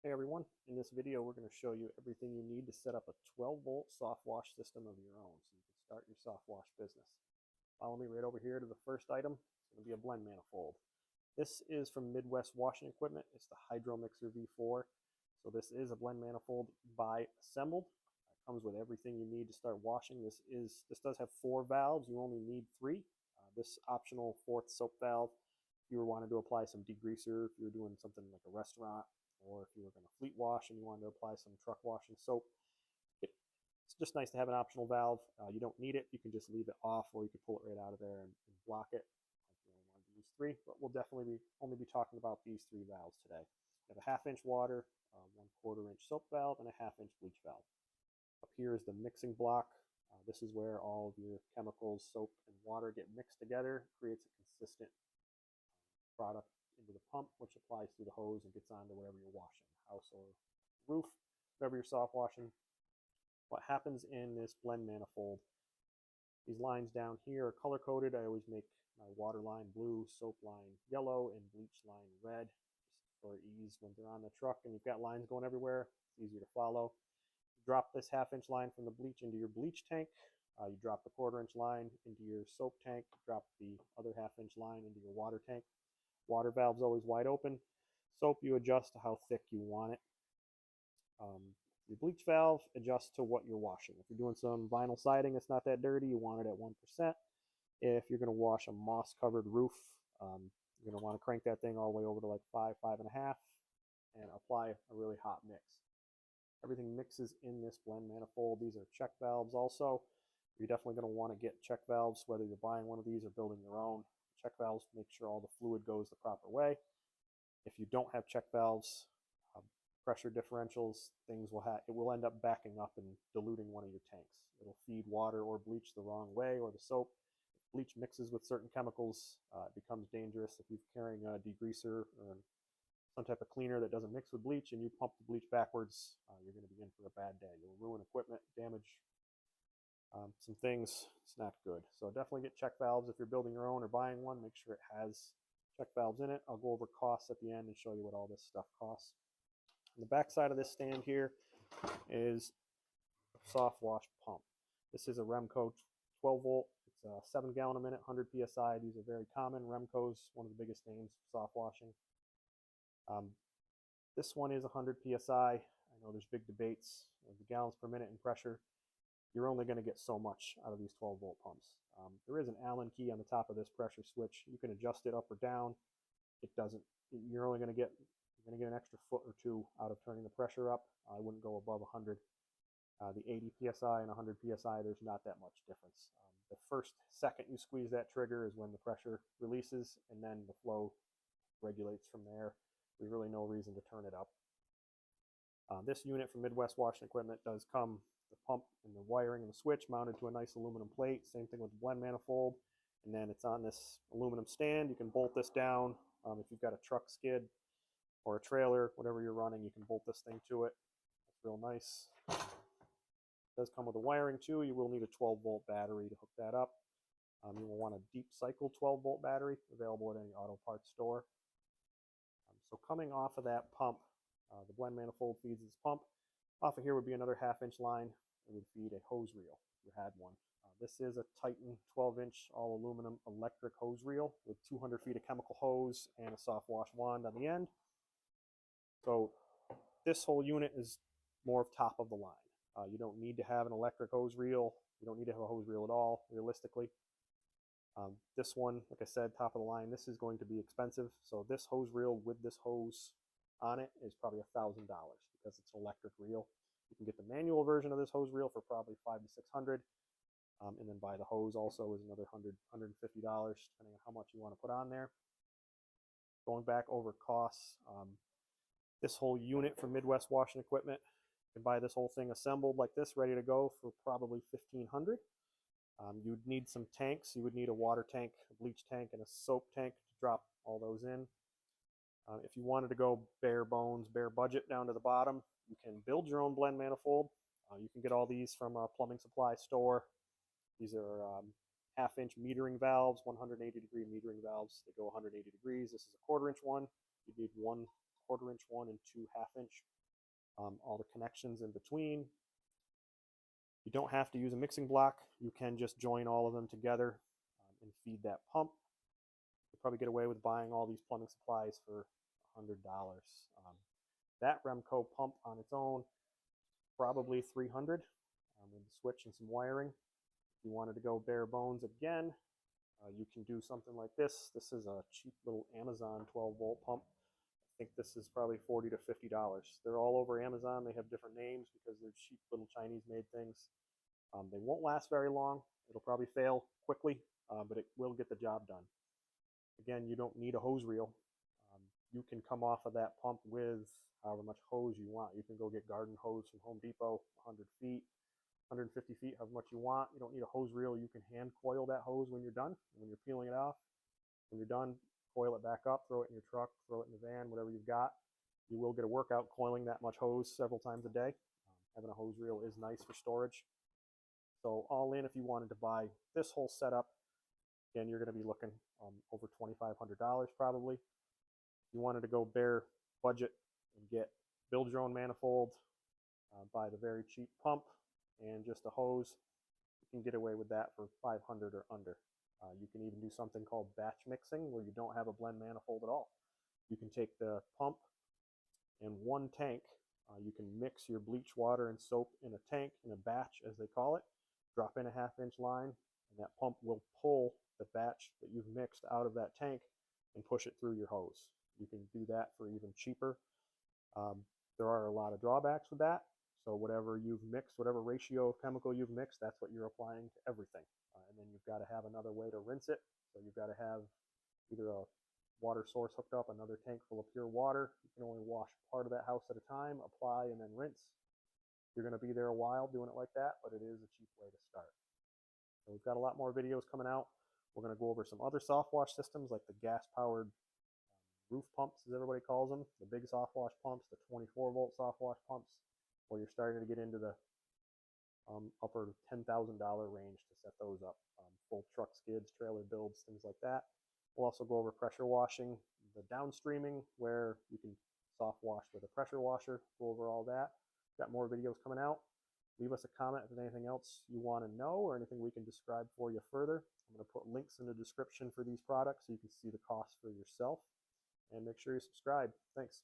Hey everyone, in this video we're going to show you everything you need to set up a 12-volt soft wash system of your own so you can start your soft wash business. Follow me right over here to the first item. It's going to be a blend manifold. This is from Midwest Washing Equipment. It's the Hydro Mixer V4. So this is a blend manifold by assembled. It comes with everything you need to start washing. This does have 4 valves. You only need 3. This optional 4th soap valve, if you were wanting to apply some degreaser, if you were doing something like a restaurant, or if you were going to fleet wash and you wanted to apply some truck washing soap, it's just nice to have an optional valve. You don't need it. You can just leave it off, or you could pull it right out of there and block it if you only wanted to use 3. But we'll definitely only be talking about these 3 valves today. You have a 1/2 inch water, 1/4 inch soap valve, and a 1/2 inch bleach valve. Up here is the mixing block. This is where all of your chemicals, soap, and water get mixed together. It creates a consistent product into the pump, which applies through the hose and gets onto whatever you're washing, house or roof, whatever you're soft washing. What happens in this blend manifold, these lines down here are color coded. I always make my water line blue, soap line yellow, and bleach line red, just for ease when they're on the truck and you've got lines going everywhere. It's easier to follow. Drop this 1/2 inch line from the bleach into your bleach tank. You drop the 1/4 inch line into your soap tank. Drop the other 1/2 inch line into your water tank. Water valve's always wide open. Soap, you adjust to how thick you want it. Your bleach valve adjusts to what you're washing. If you're doing some vinyl siding, it's not that dirty, you want it at 1%. If you're going to wash a moss-covered roof, you're going to want to crank that thing all the way over to like 5, 5.5, and apply a really hot mix. Everything mixes in this blend manifold. These are check valves also. You're definitely going to want to get check valves, whether you're buying one of these or building your own. Check valves make sure all the fluid goes the proper way. If you don't have check valves, pressure differentials, it will end up backing up and diluting one of your tanks. It'll feed water or bleach the wrong way, or the soap. If bleach mixes with certain chemicals, it becomes dangerous. If you're carrying a degreaser or some type of cleaner that doesn't mix with bleach and you pump the bleach backwards, you're going to be in for a bad day. You'll ruin equipment, damage some things. It's not good. So definitely get check valves if you're building your own or buying one. Make sure it has check valves in it. I'll go over costs at the end and show you what all this stuff costs. On the back side of this stand here is a soft wash pump. This is a Remco 12 volt. It's a 7 gallon a minute, 100 psi. These are very common. Remco's one of the biggest names for soft washing. This one is 100 psi. I know there's big debates of the gallons per minute and pressure. You're only going to get so much out of these 12 volt pumps. There is an Allen key on the top of this pressure switch. You can adjust it up or down. You're only going to get an extra foot or 2 out of turning the pressure up. I wouldn't go above 100. The 80 psi and 100 psi, there's not that much difference. The first second you squeeze that trigger is when the pressure releases, and then the flow regulates from there. There's really no reason to turn it up. This unit from Midwest Washing Equipment does come the pump and the wiring and the switch mounted to a nice aluminum plate. Same thing with the blend manifold. And then it's on this aluminum stand. You can bolt this down. If you've got a truck skid or a trailer, whatever you're running, you can bolt this thing to it. It's real nice. It does come with a wiring too. You will need a 12 volt battery to hook that up. You will want a deep cycle 12 volt battery available at any auto parts store. So coming off of that pump, the blend manifold feeds this pump. Off of here would be another 1/2 inch line. It would feed a hose reel if you had one. This is a Titan 12 inch all aluminum electric hose reel with 200 feet of chemical hose and a soft wash wand on the end. So this whole unit is more of top of the line. You don't need to have an electric hose reel. You don't need to have a hose reel at all, realistically. This one, like I said, top of the line, this is going to be expensive. So this hose reel with this hose on it is probably $1,000 because it's an electric reel. You can get the manual version of this hose reel for probably $500 to $600, and then buy the hose also is another $100, $150, depending on how much you want to put on there. Going back over costs, this whole unit from Midwest Washing Equipment, you can buy this whole thing assembled like this, ready to go, for probably $1,500. You would need some tanks. You would need a water tank, a bleach tank, and a soap tank to drop all those in. If you wanted to go bare bones, bare budget down to the bottom, you can build your own blend manifold. You can get all these from a plumbing supply store. These are 1/2 inch metering valves, 180 degree metering valves. They go 180 degrees. This is a 1/4 inch one. You need one 1/4" one and 2 1/2" all the connections in between. You don't have to use a mixing block. You can just join all of them together and feed that pump. You'll probably get away with buying all these plumbing supplies for $100. That Remco pump on its own, probably $300 with the switch and some wiring. If you wanted to go bare bones again, you can do something like this. This is a cheap little Amazon 12-volt pump. I think this is probably $40 to $50. They're all over Amazon. They have different names because they're cheap little Chinese-made things. They won't last very long. It'll probably fail quickly, but it will get the job done. Again, you don't need a hose reel. You can come off of that pump with however much hose you want. You can go get garden hose from Home Depot, 100 feet, 150 feet, however much you want. You don't need a hose reel. You can hand coil that hose when you're done. When you're peeling it off, when you're done, coil it back up, throw it in your truck, throw it in the van, whatever you've got. You will get a workout coiling that much hose several times a day. Having a hose reel is nice for storage. So all in, if you wanted to buy this whole setup, again, you're going to be looking over $2,500 probably. If you wanted to go bare budget and build your own manifold, buy the very cheap pump and just a hose, you can get away with that for $500 or under. You can even do something called batch mixing, where you don't have a blend manifold at all. You can take the pump and one tank. You can mix your bleach water and soap in a tank, in a batch as they call it, drop in a 1/2" line, and that pump will pull the batch that you've mixed out of that tank and push it through your hose. You can do that for even cheaper. There are a lot of drawbacks with that. So whatever you've mixed, whatever ratio of chemical you've mixed, that's what you're applying to everything. And then you've got to have another way to rinse it. So you've got to have either a water source hooked up, another tank full of pure water. You can only wash part of that house at a time, apply, and then rinse. You're going to be there a while doing it like that, but it is a cheap way to start. So we've got a lot more videos coming out. We're going to go over some other soft wash systems like the gas-powered roof pumps, as everybody calls them, the big soft wash pumps, the 24-volt soft wash pumps, where you're starting to get into the upper $10,000 range to set those up. Full truck skids, trailer builds, things like that. We'll also go over pressure washing, the downstreaming, where you can soft wash with a pressure washer, go over all that. Got more videos coming out. Leave us a comment if there's anything else you want to know or anything we can describe for you further. I'm going to put links in the description for these products so you can see the cost for yourself. And make sure you subscribe. Thanks.